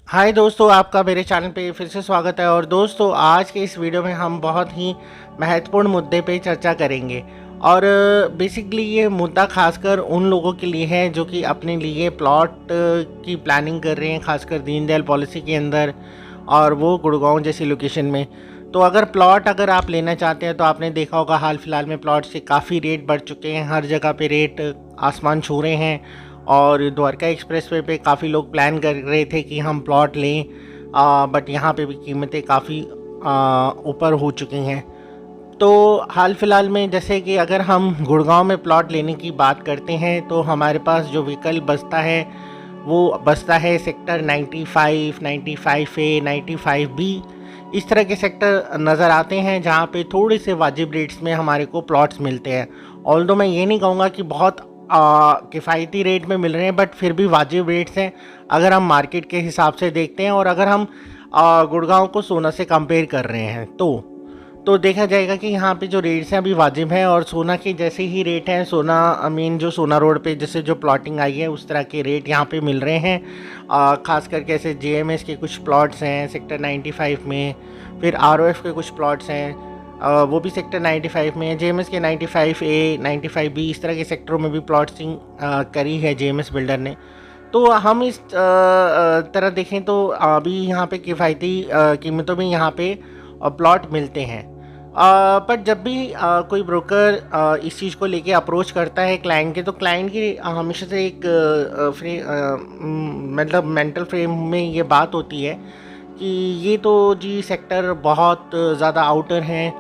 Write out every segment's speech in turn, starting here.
हाय दोस्तों, आपका मेरे चैनल पे फिर से स्वागत है। और दोस्तों, आज के इस वीडियो में हम बहुत ही महत्वपूर्ण मुद्दे पे चर्चा करेंगे। और बेसिकली ये मुद्दा खासकर उन लोगों के लिए है जो कि अपने लिए प्लॉट की प्लानिंग कर रहे हैं, खासकर दीनदयाल पॉलिसी के अंदर, और वो गुड़गांव जैसी लोकेशन में। तो अगर आप लेना चाहते हैं तो आपने देखा होगा हाल फिलहाल में प्लॉट से काफ़ी रेट बढ़ चुके हैं, हर जगह पे रेट आसमान छू रहे हैं। और द्वारका एक्सप्रेसवे पे काफ़ी लोग प्लान कर रहे थे कि हम प्लॉट लें, बट यहाँ पे भी कीमतें काफ़ी ऊपर हो चुकी हैं। तो हाल फिलहाल में जैसे कि अगर हम गुड़गांव में प्लॉट लेने की बात करते हैं तो हमारे पास जो विकल्प बचता है वो बचता है सेक्टर 95, 95A, 95B। इस तरह के सेक्टर नज़र आते हैं जहाँ पे थोड़े से वाजिब रेट्स में हमारे को प्लॉट्स मिलते हैं। ऑल्दो मैं ये नहीं कहूँगा कि बहुत किफ़ायती रेट में मिल रहे हैं, बट फिर भी वाजिब रेट्स हैं अगर हम मार्केट के हिसाब से देखते हैं। और अगर हम गुड़गांव को सोना से कंपेयर कर रहे हैं तो देखा जाएगा कि यहाँ पे जो रेट्स हैं अभी वाजिब हैं, और सोना के जैसे ही रेट हैं। सोना मीन जो सोना रोड पे जैसे जो प्लॉटिंग आई है उस तरह के रेट यहाँ पे मिल रहे हैं। खास करके ऐसे JMS के कुछ प्लॉट्स हैं सेक्टर 95 में, फिर ROF के कुछ प्लॉट्स हैं, वो भी सेक्टर 95 में है। JMS के 95A, 95B इस तरह के सेक्टरों में भी प्लॉटिंग करी है JMS बिल्डर ने। तो हम इस तरह देखें तो अभी यहाँ पे किफ़ायती कीमतों में यहाँ पे प्लॉट मिलते हैं। पर जब भी कोई ब्रोकर इस चीज़ को लेके अप्रोच करता है क्लाइंट के, तो क्लाइंट की हमेशा से एक मतलब मेंटल फ्रेम में ये बात होती है कि ये तो जी सेक्टर बहुत ज़्यादा आउटर हैं,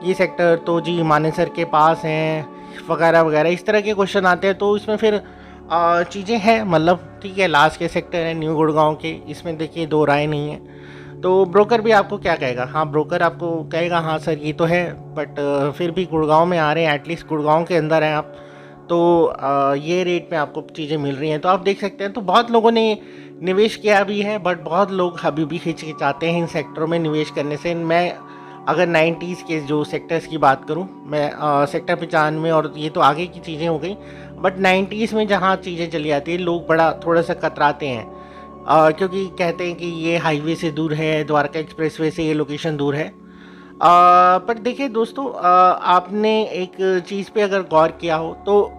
ये सेक्टर तो जी मानेसर के पास हैं, वगैरह वगैरह इस तरह के क्वेश्चन आते हैं। तो इसमें फिर चीज़ें हैं, मतलब ठीक है, लास्ट के सेक्टर है न्यू गुड़गांव के, इसमें देखिए दो राय नहीं है। तो ब्रोकर भी आपको क्या कहेगा, हाँ ब्रोकर आपको कहेगा हाँ सर ये तो है, बट फिर भी गुड़गांव में आ रहे हैं, एटलीस्ट गुड़गांव के अंदर हैं आप, तो ये रेट में आपको चीज़ें मिल रही हैं। तो आप देख सकते हैं, तो बहुत लोगों ने निवेश किया भी है, बट बहुत लोग अभी भी हिचकिचाते हैं इन सेक्टरों में निवेश करने से। मैं अगर 90s के जो सेक्टर्स की बात करूं, मैं सेक्टर 95 और ये तो आगे की चीज़ें हो गई, बट 90s में जहां चीज़ें चली आती है लोग बड़ा थोड़ा सा कतराते हैं, क्योंकि कहते हैं कि ये हाईवे से दूर है, द्वारका एक्सप्रेसवे से ये लोकेशन दूर है। पर देखिए दोस्तों, आपने एक चीज़ पे अगर गौर किया हो तो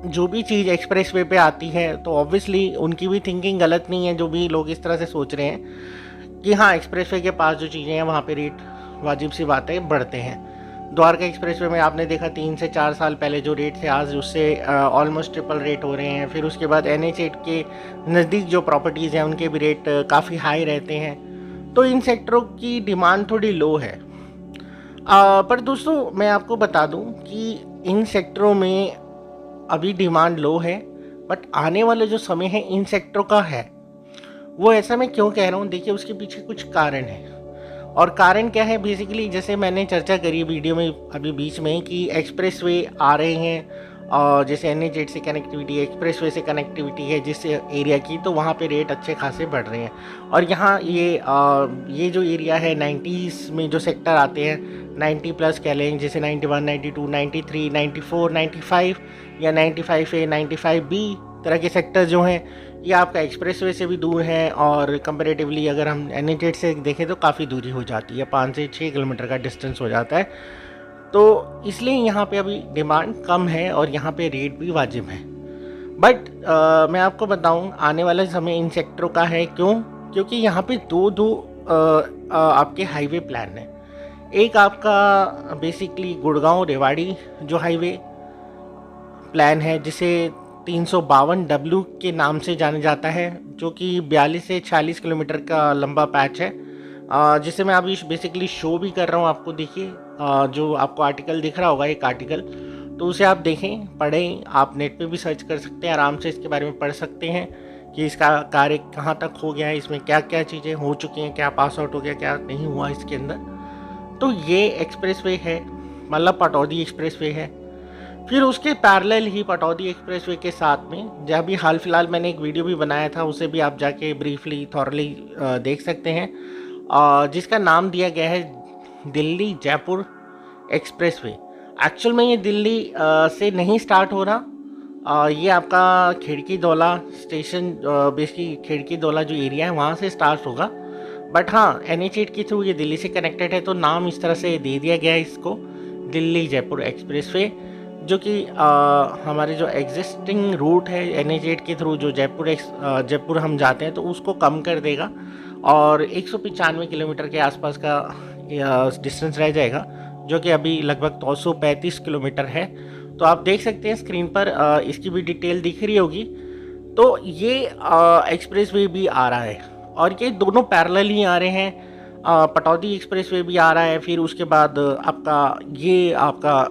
जो भी चीज़ एक्सप्रेसवे पे आती है तो ऑब्वियसली उनकी भी थिंकिंग गलत नहीं है। जो भी लोग इस तरह से सोच रहे हैं कि हाँ एक्सप्रेसवे के पास जो चीज़ें हैं वहाँ पे रेट वाजिब सी बात है बढ़ते हैं। द्वारका एक्सप्रेसवे में आपने देखा 3 से 4 साल पहले जो रेट थे आज उससे ऑलमोस्ट ट्रिपल रेट हो रहे हैं। फिर उसके बाद NH8 के नज़दीक जो प्रॉपर्टीज़ हैं उनके भी रेट काफ़ी हाई रहते हैं। तो इन सेक्टरों की डिमांड थोड़ी लो है। पर दोस्तों मैं आपको बता दूं कि इन सेक्टरों में अभी डिमांड लो है, बट आने वाला जो समय है इन सेक्टरों का है वो ऐसा मैं क्यों कह रहा हूँ, देखिए उसके पीछे कुछ कारण है। और कारण क्या है, बेसिकली जैसे मैंने चर्चा करी वीडियो में अभी बीच में कि एक्सप्रेसवे आ रहे हैं, और जैसे NH8 से कनेक्टिविटी, एक्सप्रेसवे से कनेक्टिविटी है जिस एरिया की, तो वहाँ पे रेट अच्छे खासे बढ़ रहे हैं। और यहाँ ये जो एरिया है 90s में जो सेक्टर आते हैं 90 प्लस कह लें, जैसे 91, 92, 93, 94, 95 या 95A, 95B तरह के सेक्टर जो हैं ये आपका एक्सप्रेसवे से भी दूर है, और कंपैरेटिवली अगर हम NH8 से देखें तो काफ़ी दूरी हो जाती है, 5 से 6 किलोमीटर का डिस्टेंस हो जाता है। तो इसलिए यहाँ पे अभी डिमांड कम है और यहाँ पे रेट भी वाजिब है। बट मैं आपको बताऊँ आने वाला समय इन सेक्टरों का है, क्यों? क्योंकि यहाँ पे दो आपके हाईवे प्लान है। एक आपका बेसिकली गुड़गांव रेवाड़ी जो हाईवे प्लान है, जिसे 352W के नाम से जाना जाता है, जो कि 42 से 46 किलोमीटर का लंबा पैच है, जिसे मैं अभी बेसिकली शो भी कर रहा हूँ आपको। देखिए जो आपको आर्टिकल दिख रहा होगा, एक आर्टिकल, तो उसे आप देखें, पढ़ें, आप नेट पे भी सर्च कर सकते हैं, आराम से इसके बारे में पढ़ सकते हैं कि इसका कार्य कहाँ तक हो गया है, इसमें क्या क्या चीज़ें हो चुकी हैं, क्या पास आउट हो गया, क्या नहीं हुआ इसके अंदर। तो ये एक्सप्रेसवे है, मतलब पटौदी एक्सप्रेसवे है। फिर उसके पैरेलल ही पटौदी एक्सप्रेसवे के साथ में जब भी हाल फिलहाल मैंने एक वीडियो भी बनाया था, उसे भी आप जाके ब्रीफली थॉरली देख सकते हैं, जिसका नाम दिया गया है दिल्ली जयपुर एक्सप्रेसवे। एक्चुअल में ये दिल्ली से नहीं स्टार्ट हो रहा, ये आपका खिड़की दौला स्टेशन, बेसिकली खिड़की दौला जो एरिया है वहाँ से स्टार्ट होगा। बट हाँ, NH8 के थ्रू ये दिल्ली से कनेक्टेड है, तो नाम इस तरह से दे दिया गया है इसको, दिल्ली जयपुर एक्सप्रेसवे, जो कि हमारे जो एग्जिस्टिंग रूट है NH8 के थ्रू जो जयपुर हम जाते हैं, तो उसको कम कर देगा और 195 किलोमीटर के आसपास का डिस्टेंस रह जाएगा, जो कि अभी लगभग 235 किलोमीटर है। तो आप देख सकते हैं स्क्रीन पर इसकी भी डिटेल दिख रही होगी। तो ये एक्सप्रेसवे भी आ रहा है और ये दोनों पैरेलल ही आ रहे हैं। पटौदी एक्सप्रेसवे भी आ रहा है, फिर उसके बाद आपका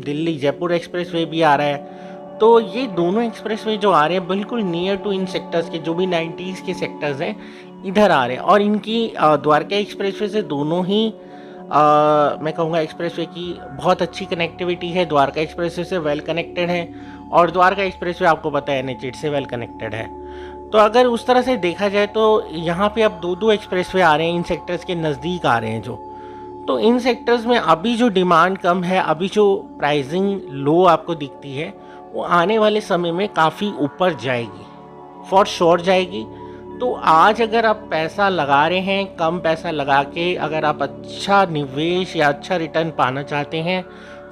दिल्ली जयपुर एक्सप्रेसवे भी आ रहा है। तो ये दोनों एक्सप्रेसवे जो आ रहे हैं बिल्कुल नियर टू इन सेक्टर्स के, जो भी 90s के सेक्टर्स हैं इधर आ रहे हैं। और इनकी द्वारका एक्सप्रेसवे से दोनों ही मैं कहूँगा एक्सप्रेसवे की बहुत अच्छी कनेक्टिविटी है। द्वारका एक्सप्रेसवे से वेल कनेक्टेड है और द्वारका एक्सप्रेसवे आपको पता है NH8 से वेल कनेक्टेड है। तो अगर उस तरह से देखा जाए तो यहाँ पे अब दो एक्सप्रेसवे आ रहे हैं, इन सेक्टर्स के नज़दीक आ रहे हैं जो। तो इन सेक्टर्स में अभी जो डिमांड कम है, अभी जो प्राइसिंग लो आपको दिखती है, वो आने वाले समय में काफ़ी ऊपर जाएगी, फॉर श्योर जाएगी। तो आज अगर आप पैसा लगा रहे हैं, कम पैसा लगा के अगर आप अच्छा निवेश या अच्छा रिटर्न पाना चाहते हैं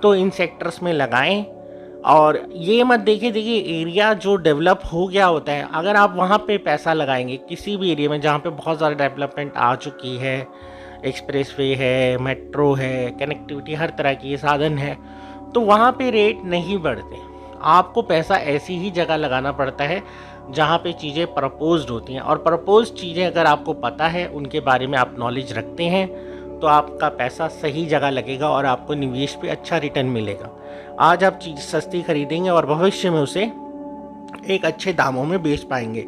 तो इन सेक्टर्स में लगाएं। और ये मत देखिए एरिया जो डेवलप हो गया होता है, अगर आप वहाँ पे पैसा लगाएंगे किसी भी एरिया में जहाँ पे बहुत ज़्यादा डेवलपमेंट आ चुकी है, एक्सप्रेसवे है, मेट्रो है, कनेक्टिविटी हर तरह की ये साधन है, तो वहाँ पे रेट नहीं बढ़ते। आपको पैसा ऐसी ही जगह लगाना पड़ता है जहाँ पे चीज़ें प्रपोज्ड होती हैं। और प्रपोज चीज़ें अगर आपको पता है, उनके बारे में आप नॉलेज रखते हैं, तो आपका पैसा सही जगह लगेगा और आपको निवेश पे अच्छा रिटर्न मिलेगा। आज आप चीज़ सस्ती खरीदेंगे और भविष्य में उसे एक अच्छे दामों में बेच पाएंगे।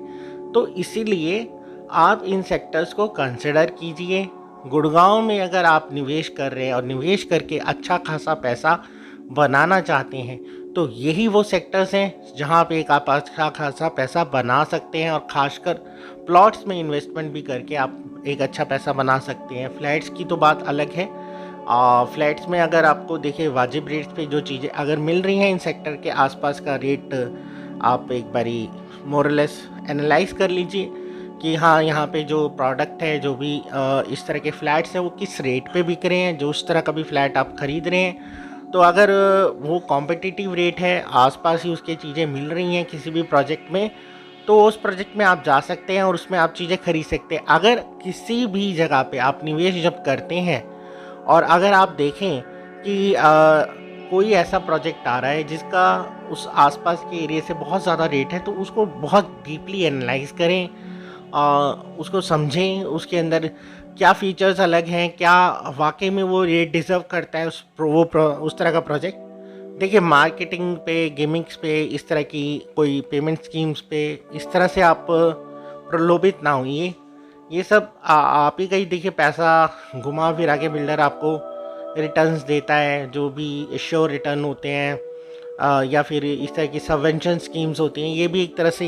तो इसीलिए आप इन सेक्टर्स को कंसिडर कीजिए। गुड़गांव में अगर आप निवेश कर रहे हैं और निवेश करके अच्छा खासा पैसा बनाना चाहते हैं, तो यही वो सेक्टर्स हैं जहां पे एक आप अच्छा खासा पैसा बना सकते हैं। और खासकर प्लॉट्स में इन्वेस्टमेंट भी करके आप एक अच्छा पैसा बना सकते हैं। फ्लैट्स की तो बात अलग है। फ्लैट्स में अगर आपको देखिए वाजिब रेट्स पे जो चीज़ें अगर मिल रही हैं, इन सेक्टर के आसपास का रेट आप एक बारी मोरलेस एनालाइज कर लीजिए कि हाँ, यहाँ पे जो प्रोडक्ट है, जो भी इस तरह के फ्लैट्स हैं, वो किस रेट पे बिक रहे हैं। जो उस तरह का भी फ्लैट आप ख़रीद रहे हैं, तो अगर वो कॉम्पिटिटिव रेट है, आसपास ही उसके चीज़ें मिल रही हैं किसी भी प्रोजेक्ट में, तो उस प्रोजेक्ट में आप जा सकते हैं और उसमें आप चीज़ें खरीद सकते हैं। अगर किसी भी जगह पे आप निवेश जब करते हैं और अगर आप देखें कि कोई ऐसा प्रोजेक्ट आ रहा है जिसका उस आसपास के एरिया से बहुत ज़्यादा रेट है, तो उसको बहुत डीपली एनालाइज करें, उसको समझें, उसके अंदर क्या फ़ीचर्स अलग हैं, क्या वाकई में वो रेट डिज़र्व करता है उस तरह का प्रोजेक्ट। देखिए, मार्केटिंग पे, गिमिक्स पे, इस तरह की कोई पेमेंट स्कीम्स पे इस तरह से आप प्रलोभित ना होइए। ये सब आप ही कहीं देखिए पैसा घुमा फिरा के बिल्डर आपको रिटर्न्स देता है, जो भी श्योर रिटर्न होते हैं, या फिर इस तरह की सबवेंशन स्कीम्स होती हैं। ये भी एक तरह से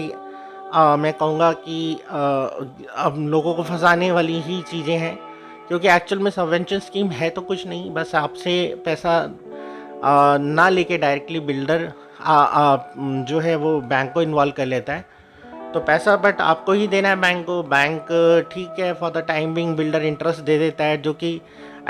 मैं कहूँगा कि अब लोगों को फंसाने वाली ही चीज़ें हैं, क्योंकि एक्चुअल में सबवेंशन स्कीम है तो कुछ नहीं, बस आपसे पैसा ना लेके डायरेक्टली बिल्डर जो है वो बैंक को इन्वॉल्व कर लेता है। तो पैसा बट आपको ही देना है बैंक को। बैंक ठीक है, for the time being builder interest दे देता है, जो कि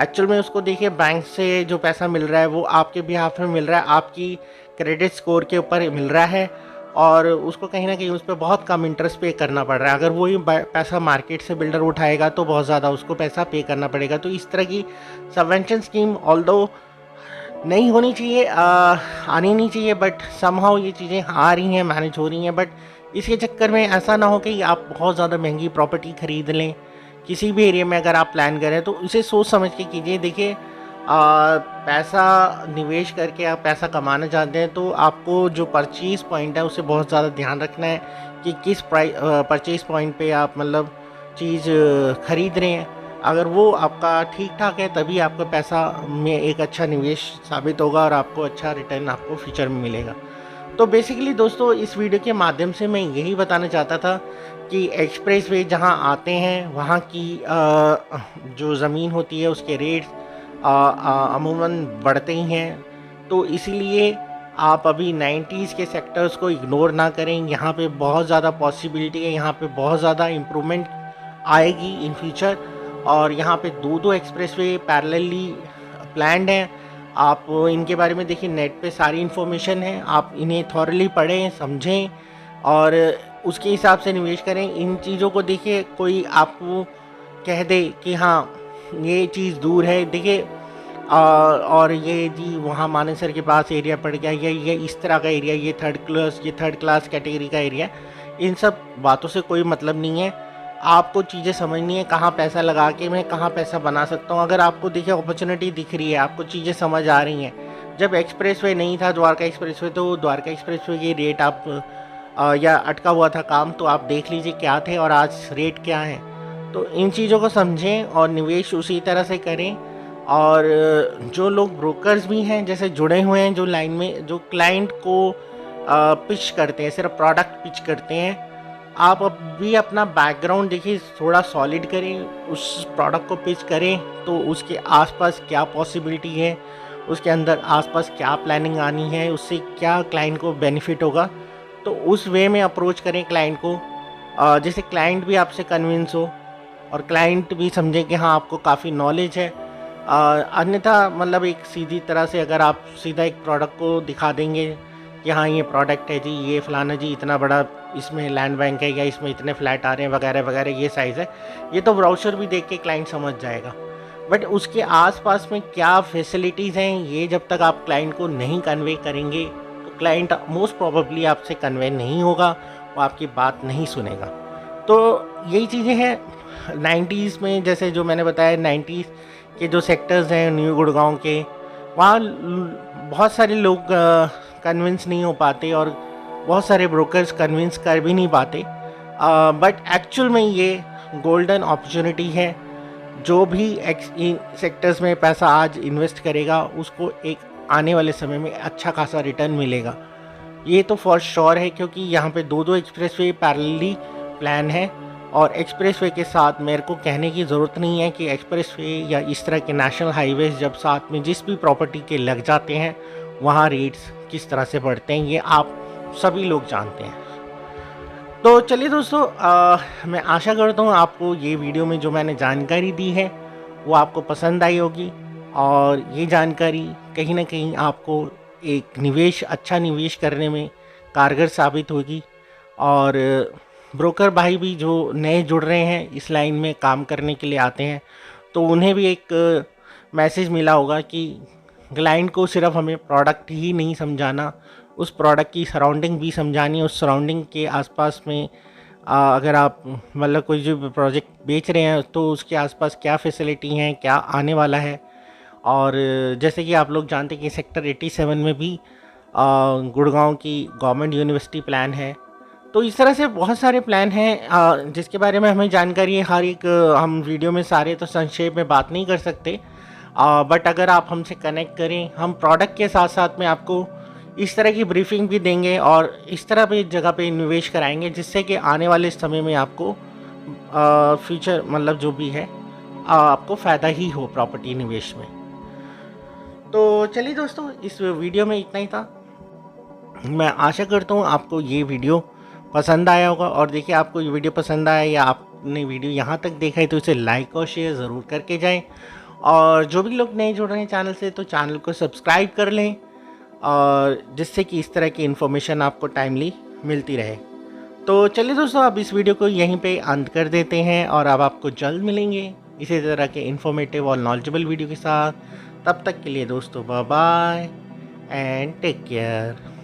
एक्चुअल में उसको देखिए बैंक से जो पैसा मिल रहा है वो आपके बिहाफ में मिल रहा है, आपकी क्रेडिट स्कोर के ऊपर मिल रहा है, और उसको कहीं ना कहीं उस पर बहुत कम इंटरेस्ट पे करना पड़ रहा है। अगर वही पैसा मार्केट से बिल्डर उठाएगा तो बहुत ज़्यादा उसको पैसा पे करना पड़ेगा। तो इस तरह की सबवेंशन स्कीम ऑल्दो नहीं होनी चाहिए, आनी नहीं चाहिए, बट समहाउ ये चीज़ें आ रही हैं, मैनेज हो रही हैं। बट इसके चक्कर में ऐसा ना हो कि आप बहुत ज़्यादा महंगी प्रॉपर्टी ख़रीद लें। किसी भी एरिया में अगर आप प्लान करें तो इसे सोच समझ के कीजिए। देखिए, पैसा निवेश करके आप पैसा कमाना चाहते हैं तो आपको जो परचेज़ पॉइंट है उसे बहुत ज़्यादा ध्यान रखना है कि किस परचेज़ पॉइंट पे आप मतलब चीज़ ख़रीद रहे हैं। अगर वो आपका ठीक ठाक है तभी आपका पैसा में एक अच्छा निवेश साबित होगा और आपको अच्छा रिटर्न आपको फ्यूचर में मिलेगा। तो बेसिकली दोस्तों, इस वीडियो के माध्यम से मैं यही बताना चाहता था कि एक्सप्रेसवे जहां आते हैं वहां की जो ज़मीन होती है उसके रेट्स अमूमन बढ़ते ही हैं। तो इसीलिए आप अभी 90s के सेक्टर्स को इग्नोर ना करें। यहाँ पे बहुत ज़्यादा पॉसिबिलिटी है, यहाँ पे बहुत ज़्यादा इम्प्रूवमेंट आएगी इन फ्यूचर। और यहाँ पे 2 एक्सप्रेसवे पैरेलली प्लान्ड हैं। आप इनके बारे में देखिए, नेट पे सारी इन्फॉर्मेशन है, आप इन्हें थॉरली पढ़ें, समझें और उसके हिसाब से निवेश करें। इन चीज़ों को देखिए, कोई आपको कह दे कि हाँ ये चीज़ दूर है, देखिए और ये जी वहाँ मानेसर के पास एरिया पड़ गया, ये इस तरह का एरिया, ये थर्ड क्लास कैटेगरी का एरिया, इन सब बातों से कोई मतलब नहीं है। आपको चीज़ें समझनी है, कहाँ पैसा लगा के मैं कहाँ पैसा बना सकता हूँ। अगर आपको देखिए अपॉर्चुनिटी दिख रही है, आपको चीज़ें समझ आ रही हैं। जब एक्सप्रेसवे नहीं था द्वारका एक्सप्रेसवे, तो द्वारका एक्सप्रेसवे के रेट आप या अटका हुआ था काम, तो आप देख लीजिए क्या थे और आज रेट क्या है। तो इन चीज़ों को समझें और निवेश उसी तरह से करें। और जो लोग ब्रोकर्स भी हैं जैसे जुड़े हुए हैं, जो लाइन में जो क्लाइंट को पिच करते हैं, सिर्फ प्रोडक्ट पिच करते हैं, आप भी अपना बैकग्राउंड देखिए, थोड़ा सॉलिड करें, उस प्रोडक्ट को पिच करें तो उसके आसपास क्या पॉसिबिलिटी है, उसके अंदर आसपास क्या प्लानिंग आनी है, उससे क्या क्लाइंट को बेनिफिट होगा, तो उस वे में अप्रोच करें क्लाइंट को, जैसे क्लाइंट भी आपसे कन्विंस हो और क्लाइंट भी समझे कि हाँ आपको काफ़ी नॉलेज है। अन्यथा मतलब एक सीधी तरह से अगर आप सीधा एक प्रोडक्ट को दिखा देंगे कि हाँ ये प्रोडक्ट है जी, ये फलाना जी, इतना बड़ा इसमें लैंड बैंक है या इसमें इतने फ्लैट आ रहे हैं वगैरह वगैरह, ये साइज़ है, ये तो ब्राउचर भी देख के क्लाइंट समझ जाएगा। बट उसके आसपास में क्या फैसिलिटीज़ हैं, ये जब तक आप क्लाइंट को नहीं कन्वे करेंगे तो क्लाइंट मोस्ट प्रोबेबली आपसे कन्वे नहीं होगा, वो आपकी बात नहीं सुनेगा। तो यही चीज़ें हैं 90s में, जैसे जो मैंने बताया 90s के जो सेक्टर्स हैं न्यू गुड़गांव के, वहाँ बहुत सारे लोग कन्विंस नहीं हो पाते और बहुत सारे ब्रोकर्स कन्विंस कर भी नहीं पाते। बट एक्चुअल में ये गोल्डन अपॉर्चुनिटी है। जो भी इन सेक्टर्स में पैसा आज इन्वेस्ट करेगा उसको एक आने वाले समय में अच्छा खासा रिटर्न मिलेगा, ये तो फॉर श्योर है। क्योंकि यहाँ पे 2 एक्सप्रेसवे पैरेलली प्लान है और एक्सप्रेसवे के साथ मेरे को कहने की ज़रूरत नहीं है कि एक्सप्रेसवे या इस तरह के नेशनल हाईवेज जब साथ में जिस भी प्रॉपर्टी के लग जाते हैं वहाँ रेट्स किस तरह से बढ़ते हैं, ये आप सभी लोग जानते हैं। तो चलिए दोस्तों, मैं आशा करता हूँ आपको ये वीडियो में जो मैंने जानकारी दी है वो आपको पसंद आई होगी और ये जानकारी कहीं ना कहीं आपको एक अच्छा निवेश करने में कारगर साबित होगी। और ब्रोकर भाई भी जो नए जुड़ रहे हैं इस लाइन में काम करने के लिए आते हैं, तो उन्हें भी एक मैसेज मिला होगा कि क्लाइंट को सिर्फ हमें प्रोडक्ट ही नहीं समझाना, उस प्रोडक्ट की सराउंडिंग भी समझानी है। उस सराउंडिंग के आसपास में अगर आप मतलब कोई जो प्रोजेक्ट बेच रहे हैं तो उसके आसपास क्या फैसिलिटी हैं, क्या आने वाला है। और जैसे कि आप लोग जानते हैं कि सेक्टर 87 में भी गुड़गांव की गवर्नमेंट यूनिवर्सिटी प्लान है। तो इस तरह से बहुत सारे प्लान हैं जिसके बारे में हमें जानकारी है। हर एक हम वीडियो में सारे तो संक्षेप में बात नहीं कर सकते, बट अगर आप हमसे कनेक्ट करें, हम प्रोडक्ट के साथ साथ में आपको इस तरह की ब्रीफिंग भी देंगे और इस तरह पे जगह पे निवेश कराएंगे जिससे कि आने वाले समय में आपको फ्यूचर मतलब जो भी है आपको फ़ायदा ही हो प्रॉपर्टी निवेश में। तो चलिए दोस्तों, इस वीडियो में इतना ही था। मैं आशा करता हूँ आपको ये वीडियो पसंद आया होगा। और देखिए, आपको ये वीडियो पसंद आया या आपने वीडियो यहाँ तक देखा है तो इसे लाइक और शेयर ज़रूर करके जाएं। और जो भी लोग नए जुड़ रहे हैं चैनल से, तो चैनल को सब्सक्राइब कर लें और जिससे कि इस तरह की इन्फॉर्मेशन आपको टाइमली मिलती रहे। तो चलिए दोस्तों, अब इस वीडियो को यहीं पे अंत कर देते हैं और अब आपको जल्द मिलेंगे इसी तरह के इन्फॉर्मेटिव और नॉलेजेबल वीडियो के साथ। तब तक के लिए दोस्तों, bye bye and take care.